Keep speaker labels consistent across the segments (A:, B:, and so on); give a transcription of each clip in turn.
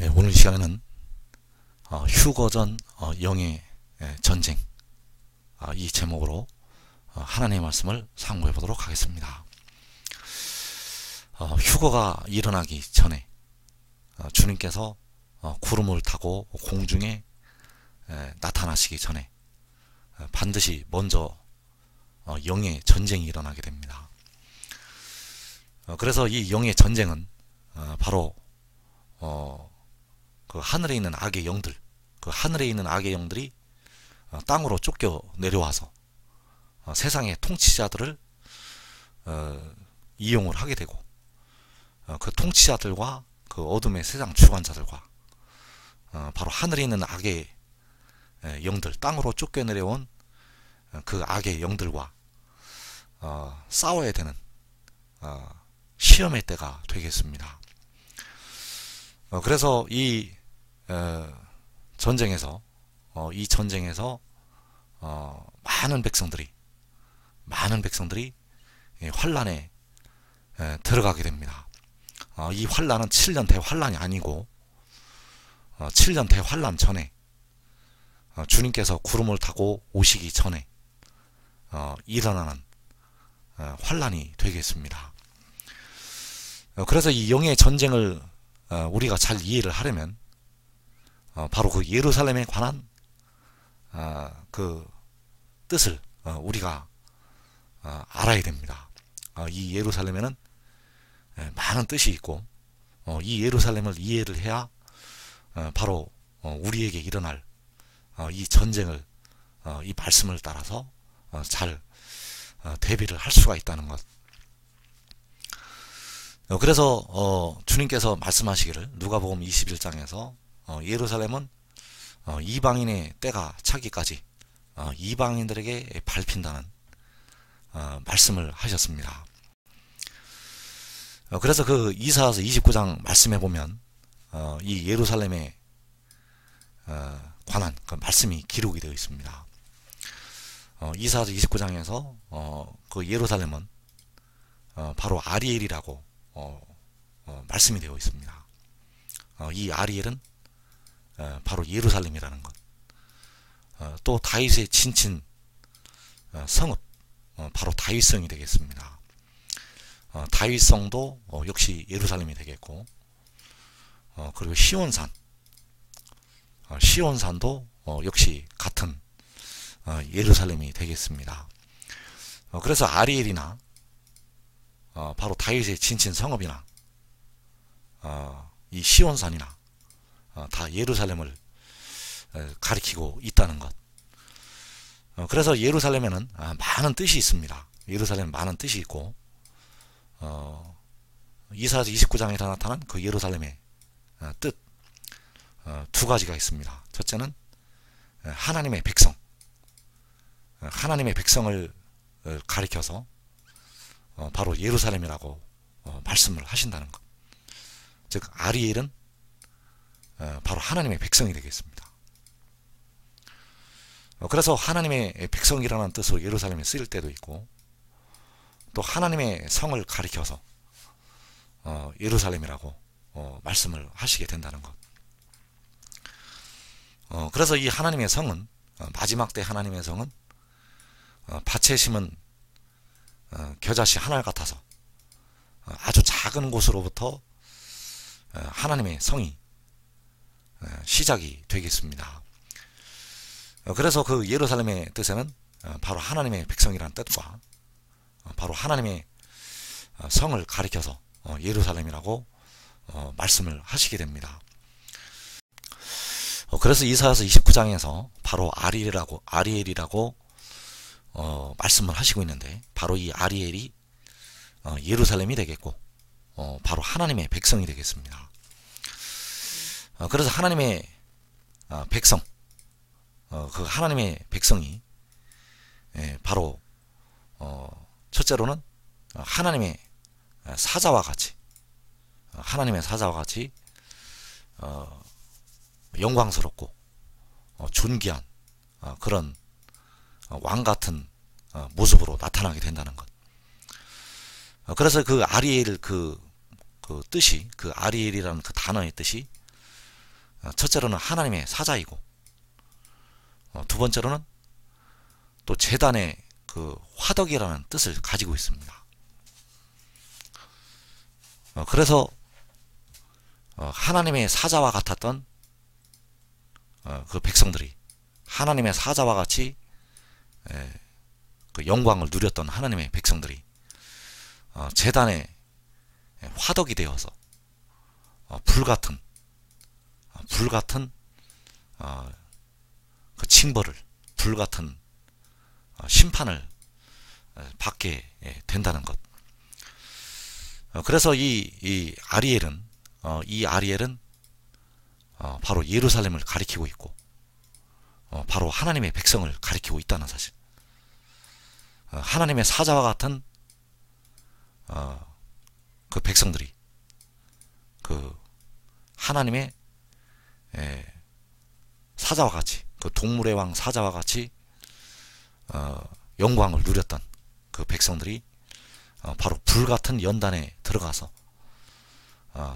A: 오늘 시간에는 휴거전 영의 전쟁, 이 제목으로 하나님의 말씀을 상고해 보도록 하겠습니다. 휴거가 일어나기 전에 주님께서 구름을 타고 공중에 나타나시기 전에 반드시 먼저 영의 전쟁이 일어나게 됩니다. 그래서 이 영의 전쟁은 바로 그 하늘에 있는 악의 영들, 그 하늘에 있는 악의 영들이 땅으로 쫓겨 내려와서 세상의 통치자들을 이용을 하게 되고, 그 통치자들과 그 어둠의 세상 주관자들과 바로 하늘에 있는 악의 영들, 땅으로 쫓겨 내려온 그 악의 영들과 싸워야 되는 시험의 때가 되겠습니다. 그래서 이 전쟁에서 많은 백성들이 환란에 들어가게 됩니다. 이 환란은 7년 대환란이 아니고 7년 대환란 전에 주님께서 구름을 타고 오시기 전에 일어나는 환란이 되겠습니다. 그래서 이 영의 전쟁을 우리가 잘 이해를 하려면 바로 그 예루살렘에 관한 그 뜻을 우리가 알아야 됩니다. 이 예루살렘에는 많은 뜻이 있고, 이 예루살렘을 이해를 해야 바로 우리에게 일어날 이 전쟁을 이 말씀을 따라서 잘 대비를 할 수가 있다는 것. 그래서 주님께서 말씀하시기를 누가복음 21장에서 예루살렘은 이방인의 때가 차기까지 이방인들에게 밟힌다는 말씀을 하셨습니다. 그래서 그 이사야서 29장 말씀해 보면 이 예루살렘에 관한 그 말씀이 기록이 되어 있습니다. 이사야서 29장에서 그 예루살렘은 바로 아리엘이라고 말씀이 되어 있습니다. 이 아리엘은 바로 예루살렘이라는 것. 또 다윗의 친친 성읍, 바로 다윗성이 되겠습니다. 다윗성도 역시 예루살렘이 되겠고, 그리고 시온산도 역시 같은 예루살렘이 되겠습니다. 그래서 아리엘이나 바로 다윗의 진친 성읍이나 이 시온산이나 다 예루살렘을 가리키고 있다는 것. 그래서 예루살렘에는 많은 뜻이 있습니다. 예루살렘 많은 뜻이 있고, 이사야서 29장에 나타난 그 예루살렘의 뜻 두 가지가 있습니다. 첫째는 하나님의 백성, 하나님의 백성을 가리켜서 바로 예루살렘이라고 말씀을 하신다는 것. 즉 아리엘은 바로 하나님의 백성이 되겠습니다. 그래서 하나님의 백성이라는 뜻으로 예루살렘에 쓰일 때도 있고, 또 하나님의 성을 가리켜서 예루살렘이라고 말씀을 하시게 된다는 것. 그래서 이 하나님의 성은, 마지막 때 하나님의 성은 밭에 심은 겨자씨 하나 같아서 아주 작은 곳으로부터 하나님의 성이 시작이 되겠습니다. 그래서 그 예루살렘의 뜻에는 바로 하나님의 백성이라는 뜻과 바로 하나님의 성을 가리켜서 예루살렘이라고 말씀을 하시게 됩니다. 그래서 이사야서 29장에서 바로 아리엘이라고 말씀을 하시고 있는데, 바로 이 아리엘이 예루살렘이 되겠고, 바로 하나님의 백성이 되겠습니다. 그래서 하나님의 백성, 그 하나님의 백성이 바로 첫째로는 하나님의 사자와 같이 영광스럽고 존귀한 그런 왕 같은 모습으로 나타나게 된다는 것. 그래서 그 아리엘 그 뜻이, 그 아리엘이라는 그 단어의 뜻이 첫째로는 하나님의 사자이고, 두 번째로는 또 제단의 그 화덕이라는 뜻을 가지고 있습니다. 그래서 하나님의 사자와 같았던 그 백성들이, 하나님의 사자와 같이 그 영광을 누렸던 하나님의 백성들이 제단의 화덕이 되어서 불같은 그 징벌을, 불같은 심판을 받게 된다는 것. 그래서 이 아리엘은 바로 예루살렘을 가리키고 있고, 바로 하나님의 백성을 가리키고 있다는 사실. 하나님의 사자와 같은 그 백성들이 그 하나님의 사자와 같이, 그 동물의 왕 사자와 같이 영광을 누렸던 그 백성들이 바로 불같은 연단에 들어가서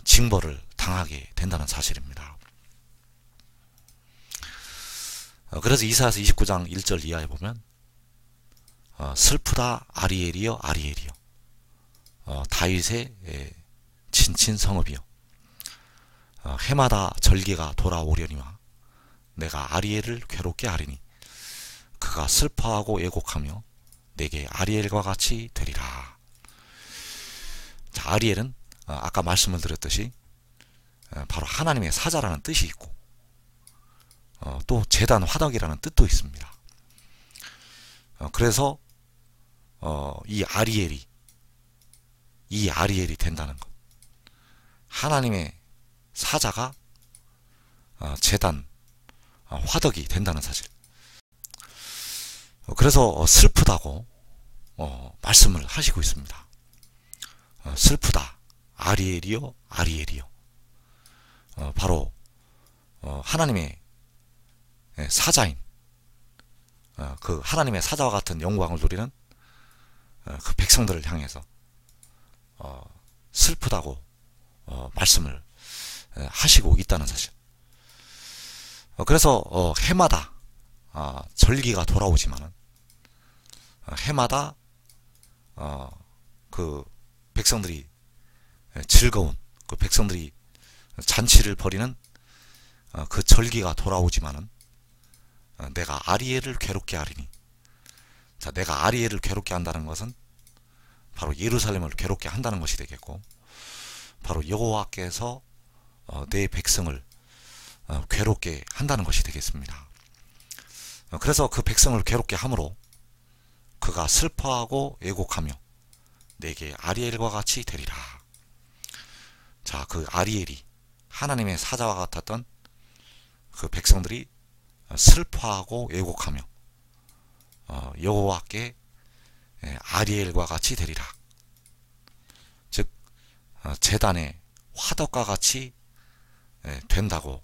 A: 징벌을 당하게 된다는 사실입니다. 그래서 이사야서 29장 1절 이하에 보면 슬프다 아리엘이여 아리엘이여, 다윗의 친친 성읍이여, 해마다 절기가 돌아오려니와 내가 아리엘을 괴롭게 하리니 그가 슬퍼하고 애곡하며 내게 아리엘과 같이 되리라. 자, 아리엘은 아까 말씀을 드렸듯이 바로 하나님의 사자라는 뜻이 있고, 또 제단 화덕이라는 뜻도 있습니다. 그래서 이 아리엘이 된다는 것, 하나님의 사자가 제단 화덕이 된다는 사실. 그래서 슬프다고 말씀을 하시고 있습니다. 슬프다 아리엘이요 아리엘이요. 바로 하나님의 사자인 그 하나님의 사자와 같은 영광을 누리는 그 백성들을 향해서 슬프다고 말씀을 하시고 있다는 사실. 그래서 해마다 절기가 돌아오지만은 해마다 그 백성들이 즐거운, 그 백성들이 잔치를 벌이는 그 절기가 돌아오지만은 내가 아리엘을 괴롭게 하리니. 자, 내가 아리엘을 괴롭게 한다는 것은 바로 예루살렘을 괴롭게 한다는 것이 되겠고, 바로 여호와께서 내 백성을 괴롭게 한다는 것이 되겠습니다. 그래서 그 백성을 괴롭게 함으로 그가 슬퍼하고 애곡하며 내게 아리엘과 같이 되리라. 자, 그 아리엘이 하나님의 사자와 같았던 그 백성들이 슬퍼하고 애곡하며 여호와께 아리엘과 같이 되리라. 즉 제단의 화덕과 같이 된다고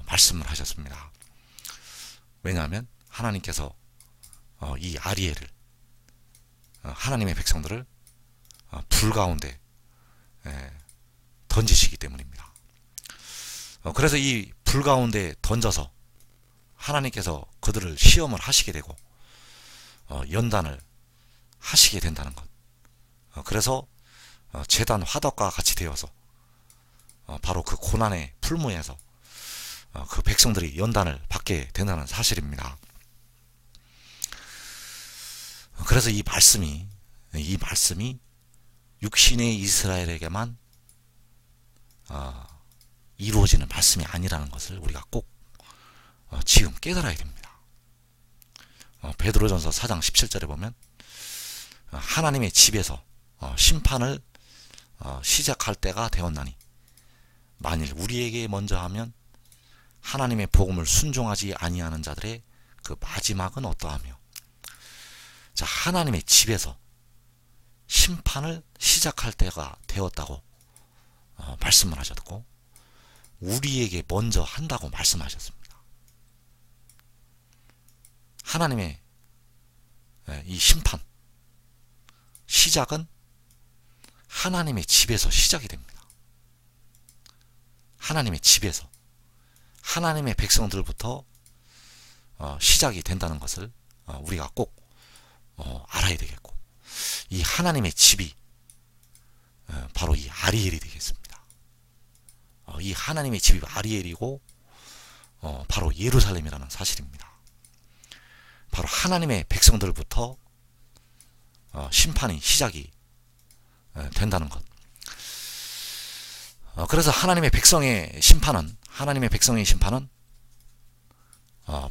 A: 말씀을 하셨습니다. 왜냐하면 하나님께서 이 아리엘을, 하나님의 백성들을 불 가운데 던지시기 때문입니다. 그래서 이 불 가운데 던져서 하나님께서 그들을 시험을 하시게 되고 연단을 하시게 된다는 것. 그래서 제단 화덕과 같이 되어서 바로 그 고난의 풀무에서 그 백성들이 연단을 받게 된다는 사실입니다. 그래서 이 말씀이 육신의 이스라엘에게만 이루어지는 말씀이 아니라는 것을 우리가 꼭 지금 깨달아야 됩니다. 베드로전서 4장 17절에 보면 하나님의 집에서 심판을 시작할 때가 되었나니 만일 우리에게 먼저 하면 하나님의 복음을 순종하지 아니하는 자들의 그 마지막은 어떠하며. 자, 하나님의 집에서 심판을 시작할 때가 되었다고 말씀을 하셨고, 우리에게 먼저 한다고 말씀하셨습니다. 하나님의 이 심판 시작은 하나님의 집에서 시작이 됩니다. 하나님의 집에서. 하나님의 백성들부터 시작이 된다는 것을 우리가 꼭 알아야 되겠고, 이 하나님의 집이 바로 이 아리엘이 되겠습니다. 이 하나님의 집이 아리엘이고 바로 예루살렘이라는 사실입니다. 바로 하나님의 백성들부터 심판이 시작이 된다는 것. 그래서 하나님의 백성의 심판은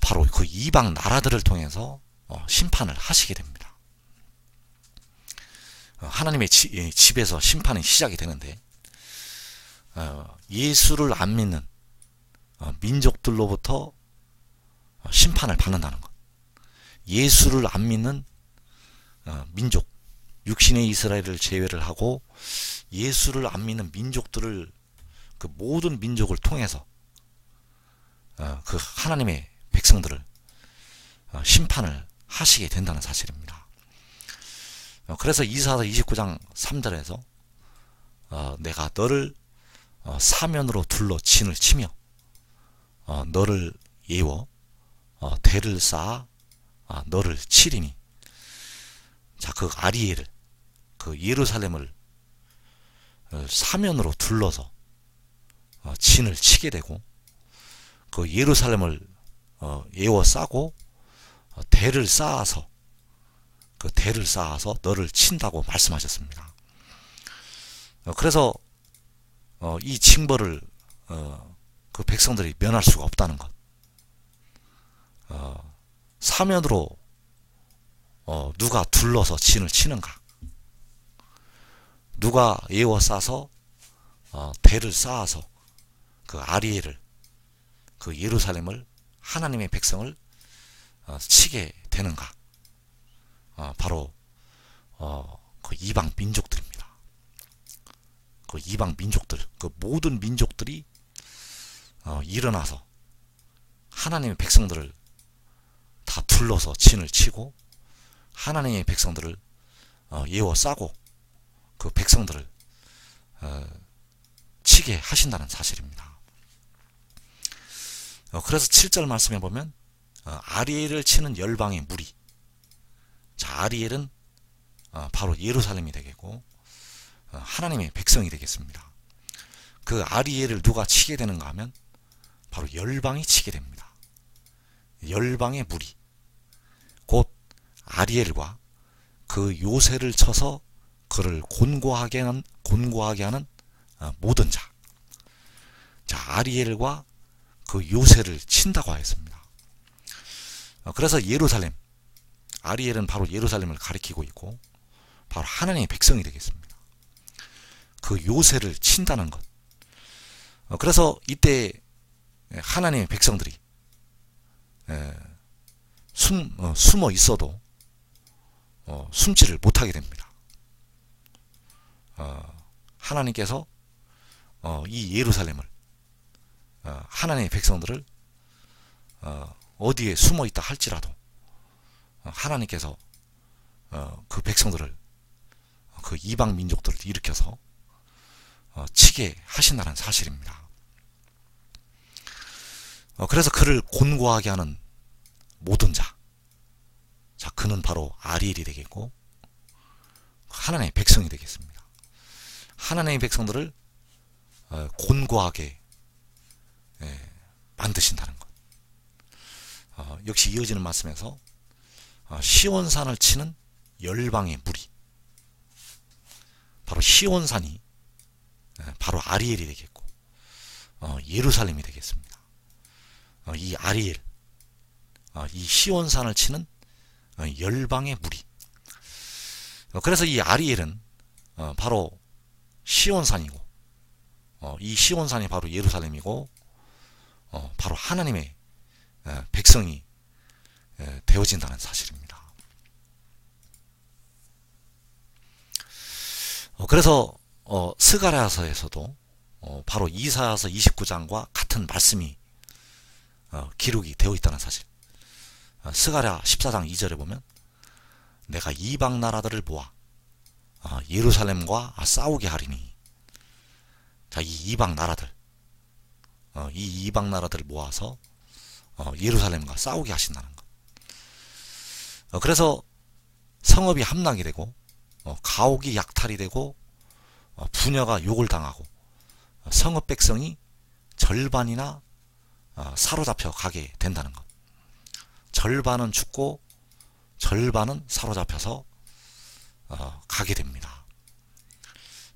A: 바로 그 이방 나라들을 통해서 심판을 하시게 됩니다. 하나님의 집에서 심판이 시작이 되는데, 예수를 안 믿는 민족들로부터 심판을 받는다는 것. 예수를 안 믿는 민족, 육신의 이스라엘을 제외를 하고 예수를 안 믿는 민족들을, 그 모든 민족을 통해서 그 하나님의 백성들을 심판을 하시게 된다는 사실입니다. 그래서 이사야서 29장 3절에서 내가 너를 사면으로 둘러 진을 치며 너를 예워 대를 쌓아 너를 치리니, 자, 그 아리엘을, 그 예루살렘을 사면으로 둘러서 진을 치게 되고, 그 예루살렘을 예워 싸고 대를 쌓아서 너를 친다고 말씀하셨습니다. 그래서 이 징벌을 그 백성들이 면할 수가 없다는 것. 사면으로 누가 둘러서 진을 치는가? 누가 예워 싸서 대를 쌓아서 그 아리엘을, 그 예루살렘을, 하나님의 백성을 치게 되는가? 바로 그 이방 민족들입니다. 그 이방 민족들, 그 모든 민족들이 일어나서 하나님의 백성들을 다 둘러서 진을 치고 하나님의 백성들을 예워 싸고 그 백성들을 치게 하신다는 사실입니다. 그래서 7절 말씀해 보면 아리엘을 치는 열방의 무리, 자, 아리엘은 바로 예루살렘이 되겠고 하나님의 백성이 되겠습니다. 그 아리엘을 누가 치게 되는가 하면 바로 열방이 치게 됩니다. 열방의 무리, 곧 아리엘과 그 요새를 쳐서 그를 곤고하게 하는 모든 자. 자, 아리엘과 그 요새를 친다고 하였습니다. 그래서 예루살렘, 아리엘은 바로 예루살렘을 가리키고 있고 바로 하나님의 백성이 되겠습니다. 그 요새를 친다는 것. 그래서 이때 하나님의 백성들이 숨어 있어도 숨지를 못하게 됩니다. 하나님께서 이 예루살렘을, 하나님의 백성들을 어디에 숨어 있다 할지라도 하나님께서 그 백성들을, 그 이방 민족들을 일으켜서 치게 하신다는 사실입니다. 그래서 그를 곤고하게 하는 모든 자, 자, 그는 바로 아리엘이 되겠고 하나님의 백성이 되겠습니다. 하나님의 백성들을 곤고하게 만드신다는 것. 역시 이어지는 말씀에서 시온산을 치는 열방의 무리, 바로 시온산이 바로 아리엘이 되겠고 예루살렘이 되겠습니다. 이 아리엘, 이 시온산을 치는 열방의 무리. 그래서 이 아리엘은 바로 시온산이고 이 시온산이 바로 예루살렘이고 바로 하나님의 백성이 되어진다는 사실입니다. 그래서 스가랴서에서도 바로 이사야서 29장과 같은 말씀이 기록이 되어 있다는 사실. 스가랴 14장 2절에 보면 내가 이방 나라들을 모아 예루살렘과 싸우게 하리니, 자, 이 이방 나라들, 이 이방 나라들을 모아서 예루살렘과 싸우게 하신다는 것. 그래서 성읍이 함락이 되고 가옥이 약탈이 되고 부녀가 욕을 당하고 성읍 백성이 절반이나 사로잡혀 가게 된다는 것. 절반은 죽고 절반은 사로잡혀서 가게 됩니다.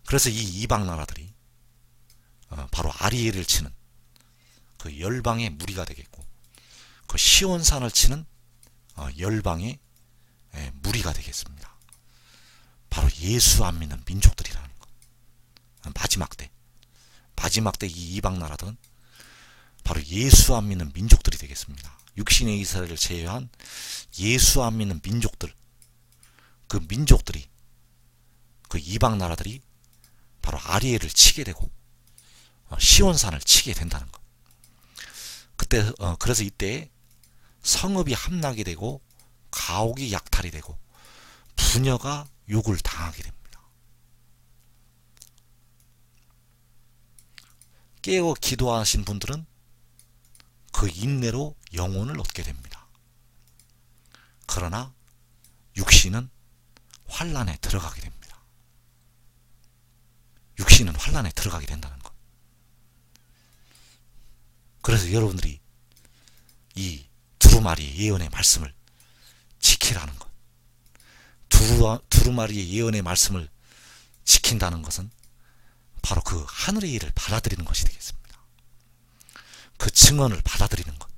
A: 그래서 이 이방 나라들이 바로 아리엘을 치는 그 열방의 무리가 되겠고, 그 시온산을 치는 열방의 무리가 되겠습니다. 바로 예수 안 믿는 민족들이라는 것. 마지막 때 이 이방 나라들은 바로 예수 안 믿는 민족들이 되겠습니다. 육신의 이스라엘을 제외한 예수 안 믿는 민족들, 그 민족들이, 그 이방 나라들이 바로 아리엘을 치게 되고 시온산을 치게 된다는 것. 그때 그래서 이때 성읍이 함락이 되고 가옥이 약탈이 되고 부녀가 욕을 당하게 됩니다. 깨어 기도하신 분들은 그 인내로 영혼을 얻게 됩니다. 그러나 육신은 환란에 들어가게 됩니다. 육신은 환란에 들어가게 된다는 것. 그래서 여러분들이 이 두루마리 예언의 말씀을 지키라는 것. 두루마리의 예언의 말씀을 지킨다는 것은 바로 그 하늘의 일을 받아들이는 것이 되겠습니다. 그 증언을 받아들이는 것.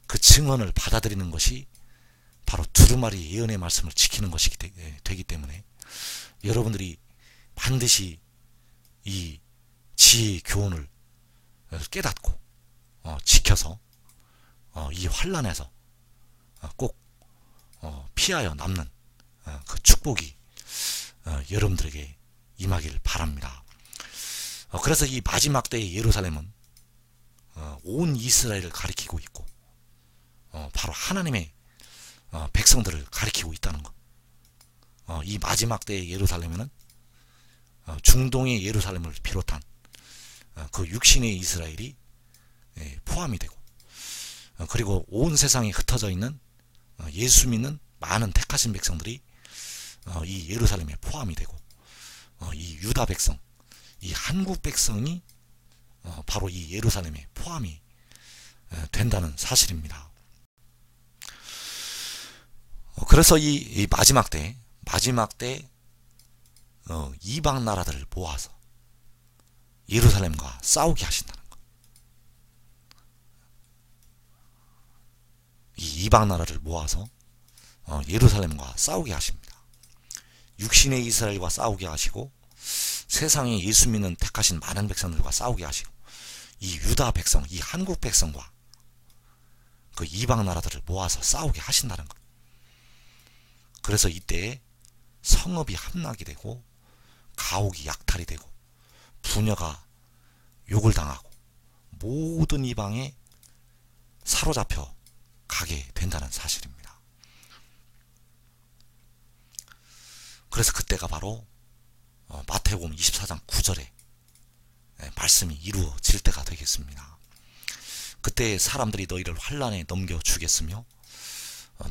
A: 그 증언을 받아들이는 것이 바로 두루마리 예언의 말씀을 지키는 것이 되기 때문에 여러분들이 반드시 이 지혜의 교훈을 깨닫고 지켜서 이 환란에서 꼭 피하여 남는 그 축복이 여러분들에게 임하길 바랍니다. 그래서 이 마지막 때의 예루살렘은 온 이스라엘을 가리키고 있고 바로 하나님의 백성들을 가리키고 있다는 것. 이 마지막 때의 예루살렘에는 중동의 예루살렘을 비롯한 그 육신의 이스라엘이 포함이 되고, 그리고 온 세상에 흩어져 있는 예수 믿는 많은 택하신 백성들이 이 예루살렘에 포함이 되고, 이 유다 백성, 이 한국 백성이 바로 이 예루살렘에 포함이 된다는 사실입니다. 그래서 이 마지막 때 이방 나라들을 모아서 예루살렘과 싸우게 하신다는 것. 이 이방 나라를 모아서 예루살렘과 싸우게 하십니다. 육신의 이스라엘과 싸우게 하시고, 세상에 예수 믿는 택하신 많은 백성들과 싸우게 하시고, 이 유다 백성, 이 한국 백성과 그 이방 나라들을 모아서 싸우게 하신다는 것. 그래서 이때에 성읍이 함락이 되고 가옥이 약탈이 되고 부녀가 욕을 당하고 모든 이방에 사로잡혀 가게 된다는 사실입니다. 그래서 그때가 바로 마태복음 24장 9절에 말씀이 이루어질 때가 되겠습니다. 그때 사람들이 너희를 환란에 넘겨 주겠으며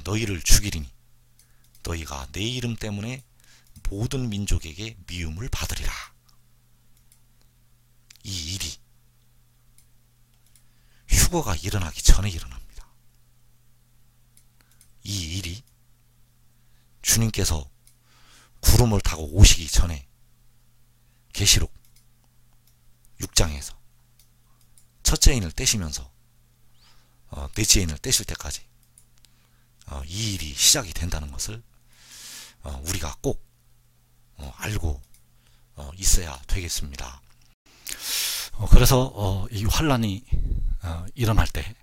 A: 너희를 죽이리니 너희가 내 이름 때문에 모든 민족에게 미움을 받으리라. 이 일이 휴거가 일어나기 전에 일어납니다. 이 일이 주님께서 구름을 타고 오시기 전에 계시록 6장에서 첫째 인을 떼시면서 넷째 인을 떼실 때까지 이 일이 시작이 된다는 것을 우리가 꼭 알고 있어야 되겠습니다. 그래서 이 환란이 일어날 때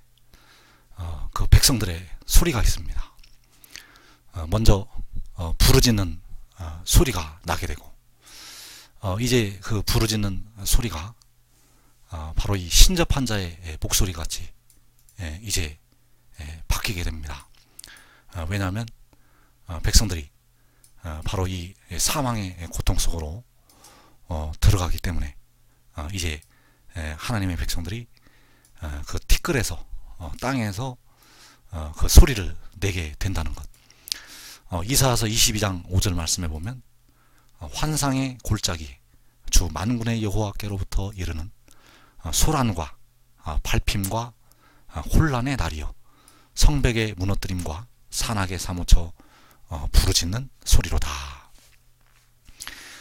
A: 그 백성들의 소리가 있습니다. 먼저 부르짖는 소리가 나게 되고, 이제 그 부르짖는 소리가 바로 이 신접한 자의 목소리 같이 이제 바뀌게 됩니다. 왜냐하면 백성들이 바로 이 사망의 고통 속으로 들어가기 때문에 이제 하나님의 백성들이 그 티끌에서 땅에서 그 소리를 내게 된다는 것. 이사야서 22장 5절 말씀에 보면 환상의 골짜기 주 만군의 여호와께로부터 이르는 소란과 발핌과 혼란의 날이요 성벽의 무너뜨림과 산악에 사무쳐 부르짖는 소리로다.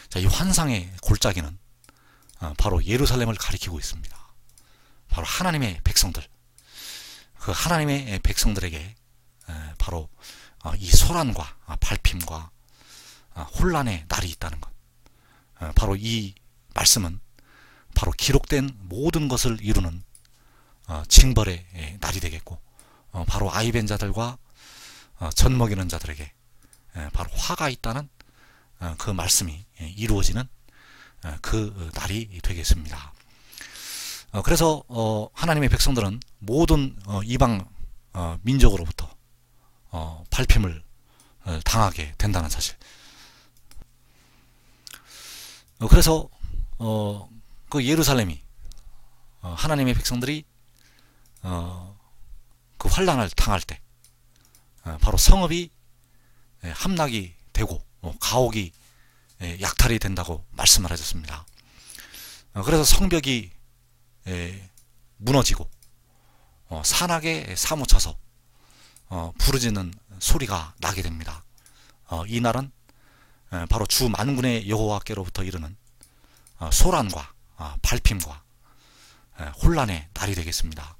A: 자, 이 환상의 골짜기는 바로 예루살렘을 가리키고 있습니다. 바로 하나님의 백성들, 그 하나님의 백성들에게 바로 이 소란과 발핌과 혼란의 날이 있다는 것. 바로 이 말씀은 바로 기록된 모든 것을 이루는 징벌의 날이 되겠고, 바로 아이벤 자들과 젖 먹이는 자들에게 바로 화가 있다는 그 말씀이 이루어지는 그 날이 되겠습니다. 그래서 하나님의 백성들은 모든 이방 민족으로부터 발핌을 당하게 된다는 사실. 그래서 그 예루살렘이 하나님의 백성들이 그 환난을 당할 때 바로 성읍이 함락이 되고 가옥이 약탈이 된다고 말씀을 하셨습니다. 그래서 성벽이 무너지고 산악에 사무쳐서 부르짖는 소리가 나게 됩니다. 이 날은 바로 주 만군의 여호와께로부터 이르는 소란과 발핌과 혼란의 날이 되겠습니다.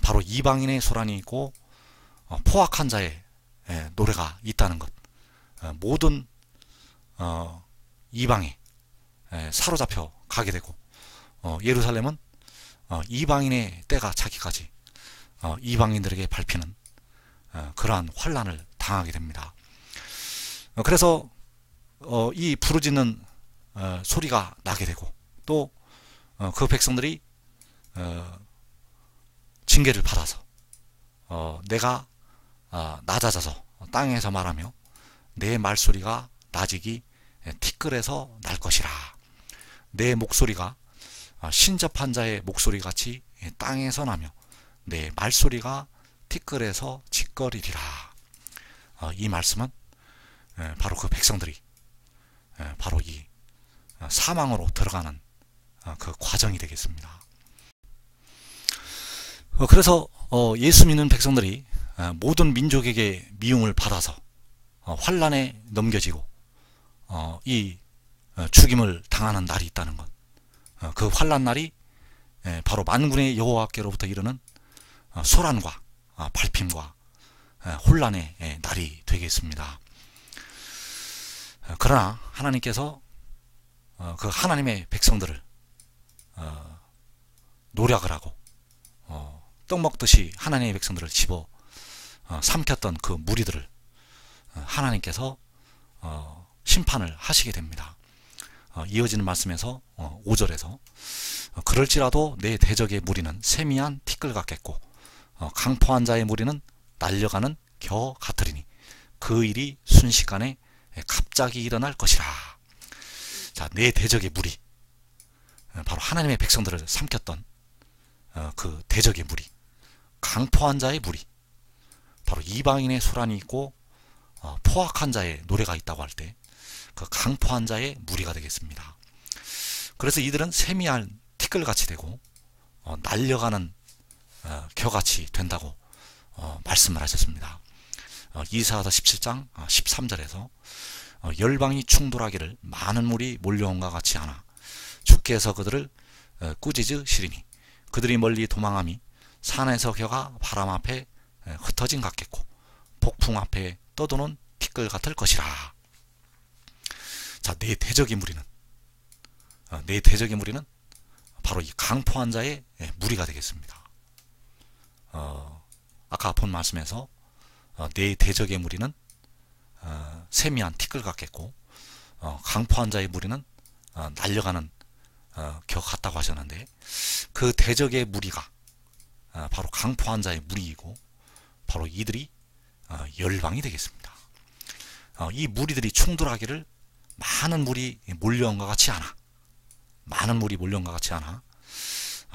A: 바로 이방인의 소란이 있고 포악한 자의 노래가 있다는 것. 모든 이방에 사로잡혀 가게 되고 예루살렘은 이방인의 때가 차기까지 이방인들에게 밟히는 그러한 환난을 당하게 됩니다. 그래서 이 부르짖는 소리가 나게 되고 또 그 백성들이 징계를 받아서 내가 낮아져서 땅에서 말하며 내 말소리가 낮이기 티끌에서 날 것이라. 내 목소리가 신접한 자의 목소리같이 땅에서 나며 내 말소리가 티끌에서 짖거리리라. 이 말씀은 바로 그 백성들이 바로 이 사망으로 들어가는 그 과정이 되겠습니다. 그래서 예수 믿는 백성들이 모든 민족에게 미움을 받아서 환난에 넘겨지고 이 죽임을 당하는 날이 있다는 것. 그 환난 날이 바로 만군의 여호와께로부터 이르는 소란과 발핌과 혼란의 날이 되겠습니다. 그러나 하나님께서 그 하나님의 백성들을 노력을 하고 떡 먹듯이 하나님의 백성들을 집어 삼켰던 그 무리들을 하나님께서 심판을 하시게 됩니다. 이어지는 말씀에서 5절에서 그럴지라도 내 대적의 무리는 세미한 티끌 같겠고 강포한 자의 무리는 날려가는 겨 같으리니 그 일이 순식간에 갑자기 일어날 것이라. 자, 내 대적의 무리, 바로 하나님의 백성들을 삼켰던 그 대적의 무리, 강포한 자의 무리, 바로 이방인의 소란이 있고 포악한 자의 노래가 있다고 할 때 그 강포한 자의 무리가 되겠습니다. 그래서 이들은 세미한 티끌같이 되고 날려가는 겨같이 된다고 말씀을 하셨습니다. 이사야서 17장 13절에서 열방이 충돌하기를 많은 물이 몰려온과 같이 하나 주께서 그들을 꾸짖으시리니 그들이 멀리 도망함이 산에서 겨가 바람 앞에 흩어진 같겠고 폭풍 앞에 떠도는 티끌 같을 것이라. 자, 내 대적의 무리는 바로 이 강포한 자의 무리가 되겠습니다. 아까 본 말씀에서 내 대적의 무리는 세미한 티끌 같겠고 강포한 자의 무리는 날려가는 겨 같다고 하셨는데 그 대적의 무리가 바로 강포한 자의 무리이고 바로 이들이 열방이 되겠습니다. 이 무리들이 충돌하기를 많은 물이 몰려온 것 같지 않아 많은 물이 몰려온 것 같지 않아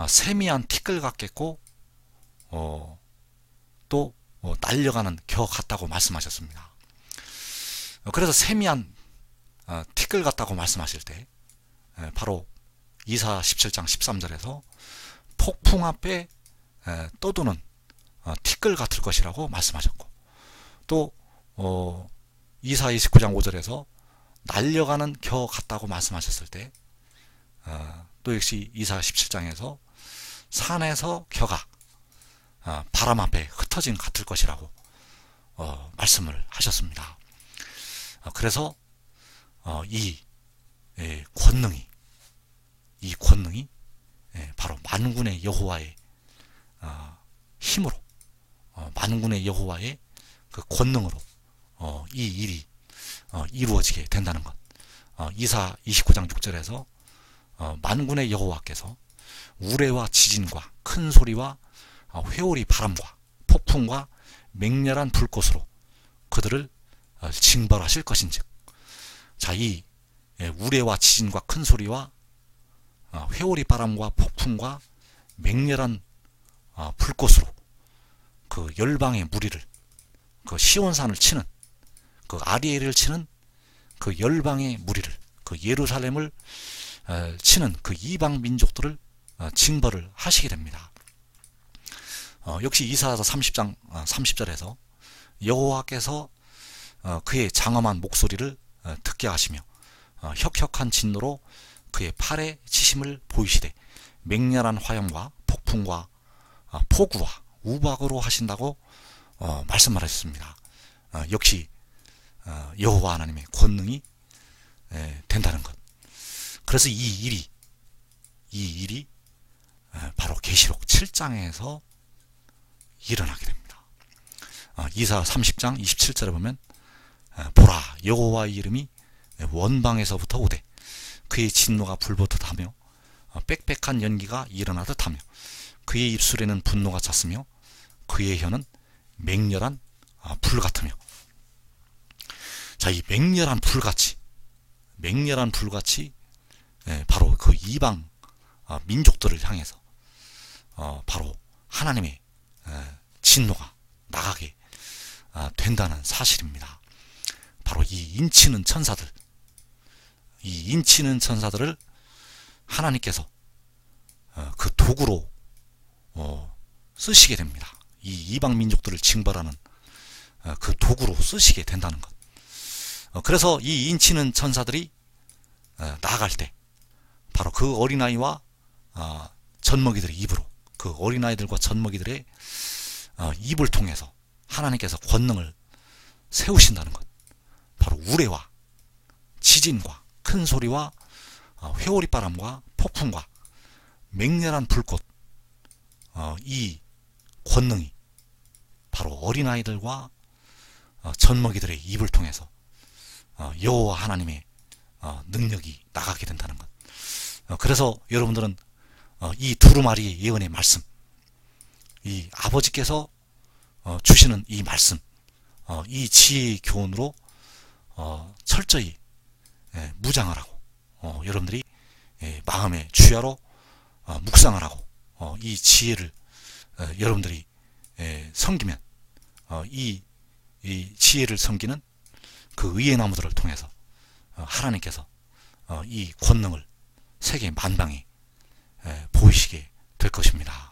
A: 세미한 티끌 같겠고 또 날려가는 겨 같다고 말씀하셨습니다. 그래서 세미한 티끌 같다고 말씀하실 때 바로 이사 17장 13절에서 폭풍 앞에 떠도는 티끌 같을 것이라고 말씀하셨고, 또 이사 29장 5절에서 날려가는 겨 같다고 말씀하셨을 때 또 역시 이사 17장에서 산에서 겨가 바람 앞에 흩어진 같을 것이라고 말씀을 하셨습니다. 그래서 이 권능이 바로 만군의 여호와의 힘으로, 만군의 여호와의 그 권능으로 이 일이 이루어지게 된다는 것. 이사 29장 6절에서 만군의 여호와께서 우레와 지진과 큰 소리와 회오리 바람과 폭풍과 맹렬한 불꽃으로 그들을 징벌하실 것인즉. 자, 이 우레와 지진과 큰 소리와 회오리 바람과 폭풍과 맹렬한 불꽃으로 그 열방의 무리를, 그 시온산을 치는, 그 아리엘을 치는 그 열방의 무리를, 그 예루살렘을 치는 그 이방 민족들을 징벌을 하시게 됩니다. 역시 이사야서 30장 30절에서 여호와께서 그의 장엄한 목소리를 듣게 하시며 혁혁한 진노로 그의 팔에 치심을 보이시되 맹렬한 화염과 폭풍과 폭우와 우박으로 하신다고 말씀하셨습니다. 역시 여호와 하나님의 권능이 된다는 것. 그래서 이 일이 바로 계시록 7장에서 일어나게 됩니다. 이사 30장 27절에 보면 보라, 여호와의 이름이 원방에서부터 오되 그의 진노가 불보듯 하며 빽빽한 연기가 일어나듯 하며 그의 입술에는 분노가 찼으며 그의 혀는 맹렬한 불 같으며. 자, 이 맹렬한 불같이 바로 그 이방 민족들을 향해서 바로 하나님의 진노가 나가게 된다는 사실입니다. 바로 이 인치는 천사들을 하나님께서 그 도구로 쓰시게 됩니다. 이 이방 민족들을 징벌하는 그 도구로 쓰시게 된다는 것. 그래서 이 인치는 천사들이 나아갈 때 바로 그 어린아이와 젖먹이들의 입으로, 그 어린아이들과 젖먹이들의 입을 통해서 하나님께서 권능을 세우신다는 것. 바로 우레와 지진과 큰 소리와 회오리 바람과 폭풍과 맹렬한 불꽃, 이 권능이 바로 어린아이들과 젖먹이들의 입을 통해서 여호와 하나님의 능력이 나가게 된다는 것. 그래서 여러분들은 이 두루마리의 예언의 말씀, 이 아버지께서 주시는 이 말씀, 이 지혜의 교훈으로 철저히 무장을 하고 여러분들이 마음의 주야로 묵상을 하고 이 지혜를 여러분들이 섬기면 이 지혜를 섬기는 그 의의 나무들을 통해서 하나님께서 이 권능을 세계 만방에 보이시게 될 것입니다.